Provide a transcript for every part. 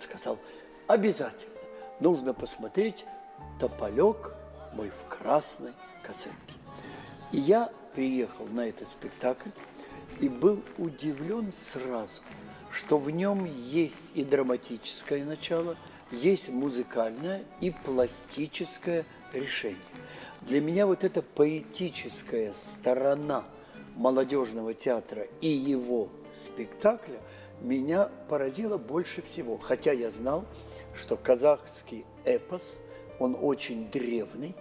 сказал: обязательно нужно посмотреть «Тополек мой в красной косынке». И я приехал на этот спектакль и был удивлен сразу, что в нем есть и драматическое начало, есть музыкальное и пластическое решение. Для меня вот эта поэтическая сторона молодежного театра и его спектакля меня поразила больше всего. Хотя я знал, что казахский эпос, он очень древний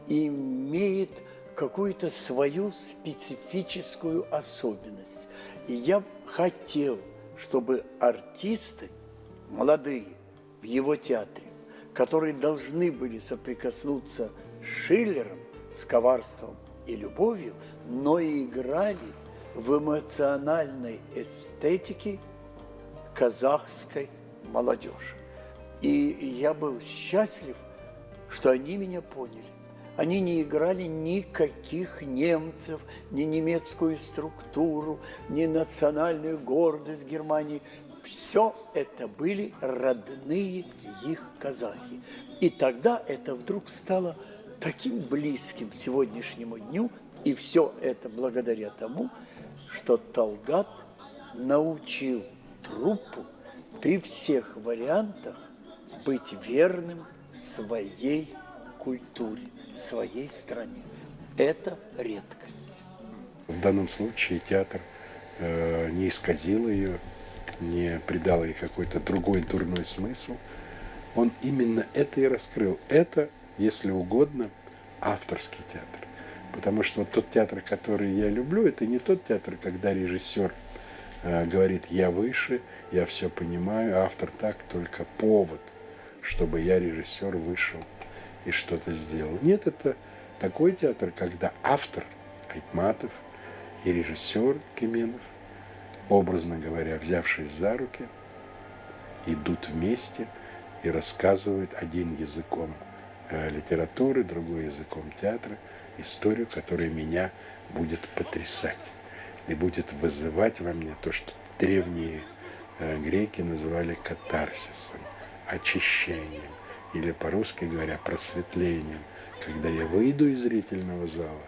и имеет какую-то свою специфическую особенность. И я хотел, чтобы артисты, молодые, в его театре, которые должны были соприкоснуться с Шиллером, с коварством и любовью, но и играли в эмоциональной эстетике казахской молодежи. И я был счастлив, что они меня поняли. Они не играли никаких немцев, ни немецкую структуру, ни национальную гордость Германии. Все это были родные их казахи. И тогда это вдруг стало таким близким сегодняшнему дню, и все это благодаря тому, что Талгат научил труппу при всех вариантах быть верным своей культуре, своей стране. Это редкость. В данном случае театр не исказил ее, не придал ей какой-то другой дурной смысл. Он именно это и раскрыл. Это, если угодно, авторский театр. Потому что вот тот театр, который я люблю, это не тот театр, когда режиссер говорит: я выше, я все понимаю, автор так, только повод, чтобы я, режиссер, вышел и что-то сделал. Нет, это такой театр, когда автор Айтматов и режиссер Кеменов, образно говоря, взявшись за руки, идут вместе и рассказывают один языком литературы, другой языком театра, историю, которая меня будет потрясать и будет вызывать во мне то, что древние греки называли катарсисом, очищением, или, по-русски говоря, просветлением, когда я выйду из зрительного зала,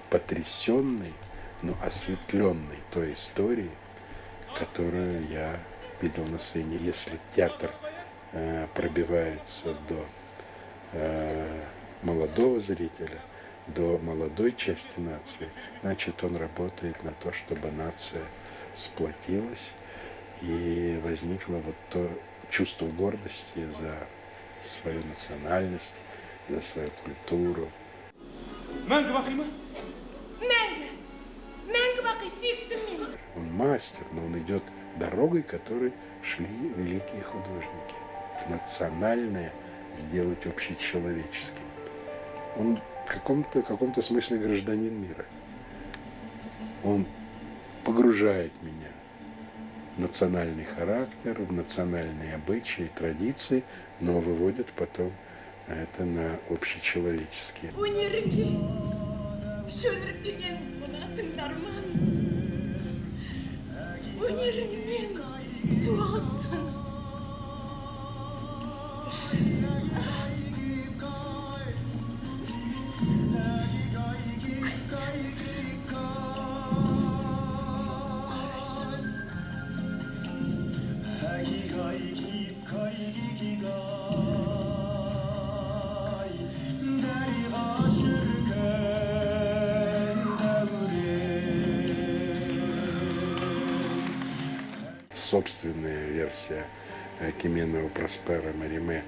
потрясенный, но осветленный той историей, которую я видел на сцене. Если театр пробивается до молодого зрителя, до молодой части нации, значит, он работает на то, чтобы нация сплотилась и возникло вот то чувство гордости за свою национальность, за свою культуру. Он мастер, но он идет дорогой, которой шли великие художники. Национальное сделать общечеловеческим. Он в каком-то смысле гражданин мира. Он погружает меня в национальный характер, в национальные обычаи, традиции, но выводит потом это на общечеловеческие. Собственная версия Кеменова Проспера Мериме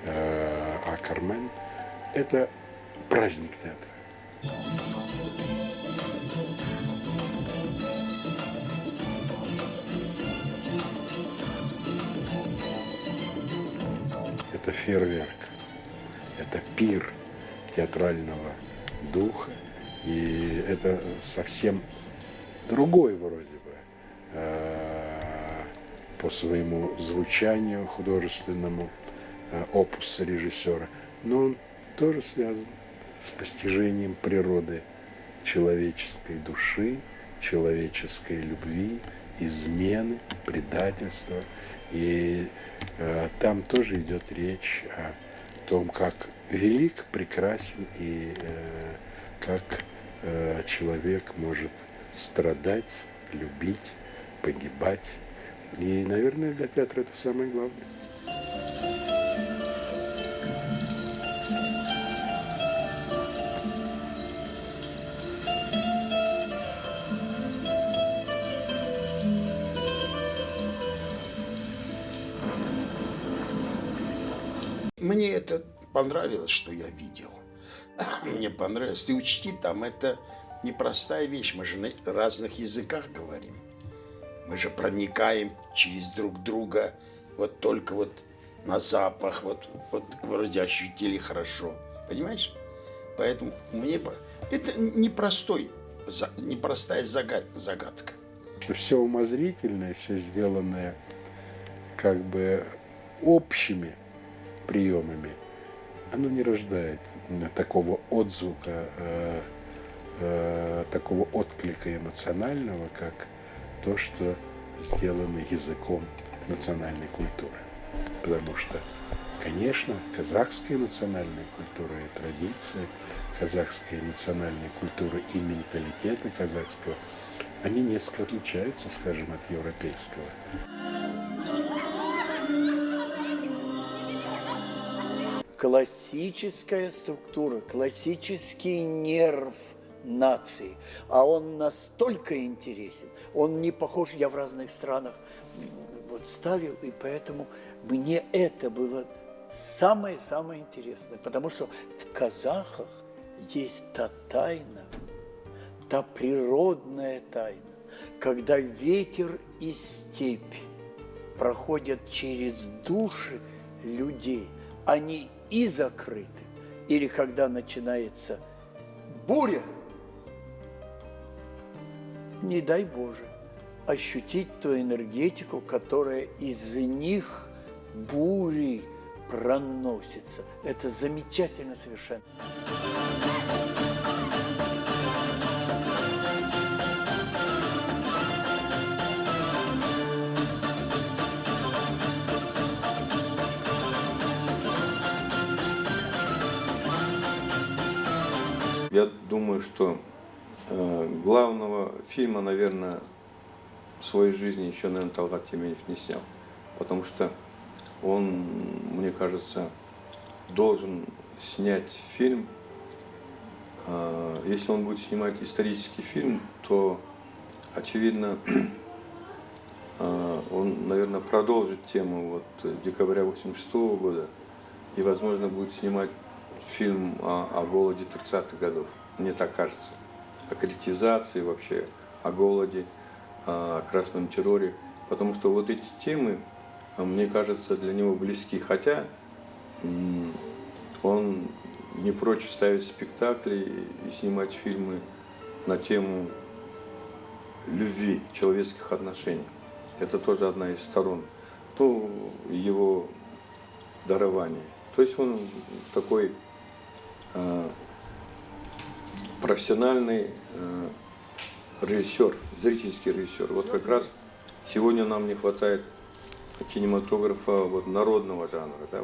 о Кармен – это праздник театра. Это фейерверк, это пир театрального духа, и это совсем другой вроде бы по своему звучанию художественному опус режиссера, но он тоже связан с постижением природы человеческой души, человеческой любви, измены, предательства и там тоже идет речь о том, как велик, прекрасен и как человек может страдать, любить, погибать. И, наверное, для театра это самое главное. Мне это понравилось, что я видел. Мне понравилось. Ты учти, там это непростая вещь. Мы же на разных языках говорим. Мы же проникаем через друг друга. Вот только вот на запах, вот вроде ощутили хорошо. Понимаешь? Поэтому это непростая загадка. Все умозрительное, все сделанное как бы общими приемами, оно не рождает такого отзвука, такого отклика эмоционального, как то, что сделано языком национальной культуры. Потому что, конечно, казахская национальная культура и традиции, казахская национальная культура и менталитета казахского, они несколько отличаются, скажем, от европейского. Классическая структура, классический нерв нации, а он настолько интересен, он не похож, я в разных странах вот ставил, и поэтому мне это было самое-самое интересное, потому что в казахах есть та тайна, та природная тайна, когда ветер и степь проходят через души людей, они и закрыты, или когда начинается буря, не дай Боже, ощутить ту энергетику, которая из них бурей проносится. Это замечательно совершенно. Я думаю, что главного фильма, наверное, в своей жизни еще, наверное, Талгат Теменев не снял. Потому что он, мне кажется, должен снять фильм. Если он будет снимать исторический фильм, то, очевидно, он, наверное, продолжит тему декабря 1986 года и, возможно, будет снимать фильм о голоде 30-х годов, мне так кажется, о коллективизации вообще, о голоде, о красном терроре, потому что вот эти темы, мне кажется, для него близки, хотя он не прочь ставить спектакли и снимать фильмы на тему любви, человеческих отношений. Это тоже одна из сторон его дарования. То есть он такой профессиональный режиссер, зрительский режиссер. Вот как раз сегодня нам не хватает кинематографа народного жанра, да,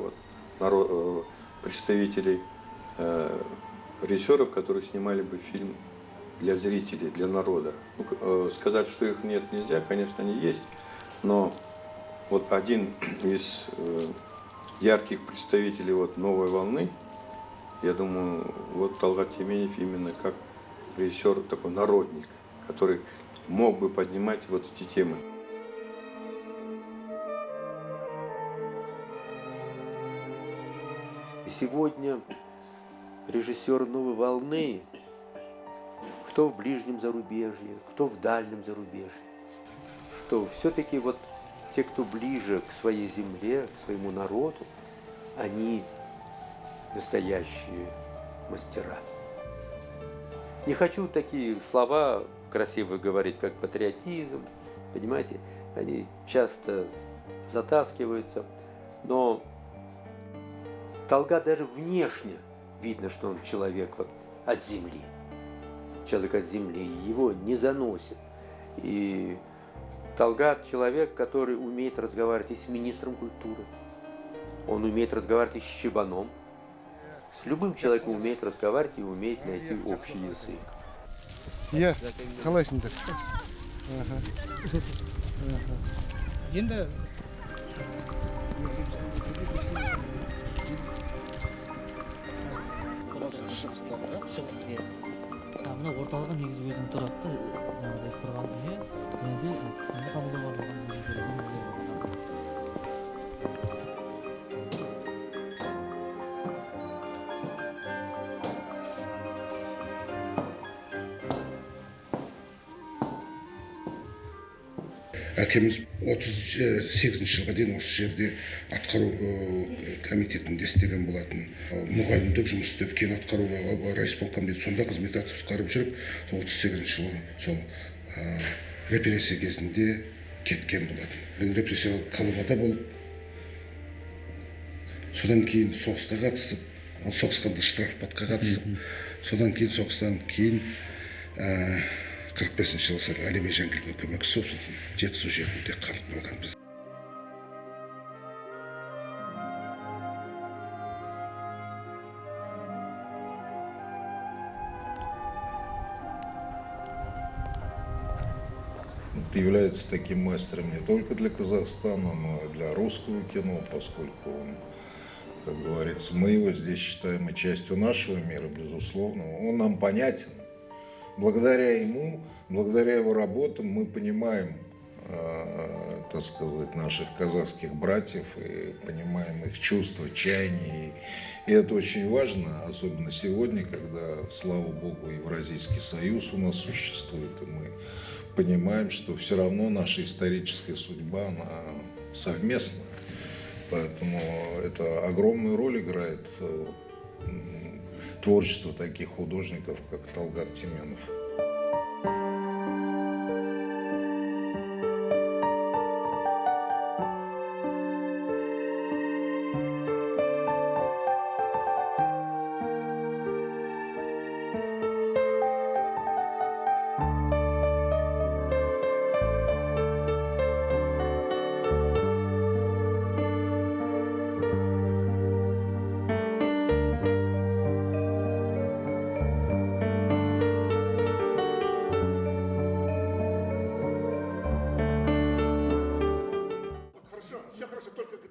представителей режиссеров, которые снимали бы фильм для зрителей, для народа. Сказать, что их нет, нельзя, конечно, они есть, но вот один из ярких представителей новой волны, я думаю, Талгат Теменев именно как режиссер, такой народник, который мог бы поднимать эти темы. Сегодня режиссер новой волны, кто в ближнем зарубежье, кто в дальнем зарубежье, что все-таки те, кто ближе к своей земле, к своему народу, они настоящие мастера. Не хочу такие слова красиво говорить, как патриотизм, понимаете, они часто затаскиваются, но Талгат даже внешне видно, что он человек от земли. Человек от земли, его не заносит. И Талгат человек, который умеет разговаривать и с министром культуры, Он умеет разговаривать и с Чебаном. С любым человеком умеет разговаривать и умеет найти общий язык. Я қалайсыңдар? енді шығыс иә. Мына орталығы негізі өзім тұрады да, жаңағыдай тұрған үйі, енді қабылдауға болған Әкеміз 38 жылға дейін осы жерде атқару комитетінде істеген болатын. Мұғалімдік жұмыс істеп, кейін атқаруға райисполком дейді, сонда қызмет атқарып жүріп, 38 жылы сол репрессия кезінде кеткен болатын. Мен репрессия Колымада болып, содан кейін соғысқа қатысып, соғысқанда штрафбатқа қатысып, содан кейін соғыстан кейін 45 жылы Әлибек Жангелдинге көмекшісі болып, жетісу жерінде қалып қалғанбыз. Является таким мастером не только для Казахстана, но и для русского кино, поскольку он, как говорится, мы его здесь считаем и частью нашего мира, безусловно. Он нам понятен. Благодаря ему, благодаря его работам мы понимаем, так сказать, наших казахских братьев и понимаем их чувства, чаяния. И это очень важно, особенно сегодня, когда, слава богу, Евразийский союз у нас существует, и мы понимаем, что все равно наша историческая судьба, она совместна. Поэтому это огромную роль играет творчество таких художников, как Талгат Теменов.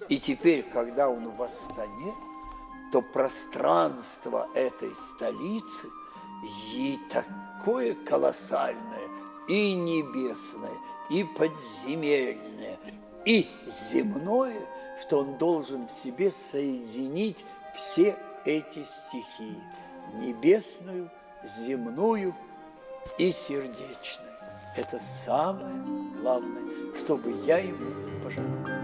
И теперь, когда он в Астане, то пространство этой столицы и такое колоссальное, и небесное, и подземельное, и земное, что он должен в себе соединить все эти стихии – небесную, земную и сердечную. Это самое главное, что бы я ему пожелал.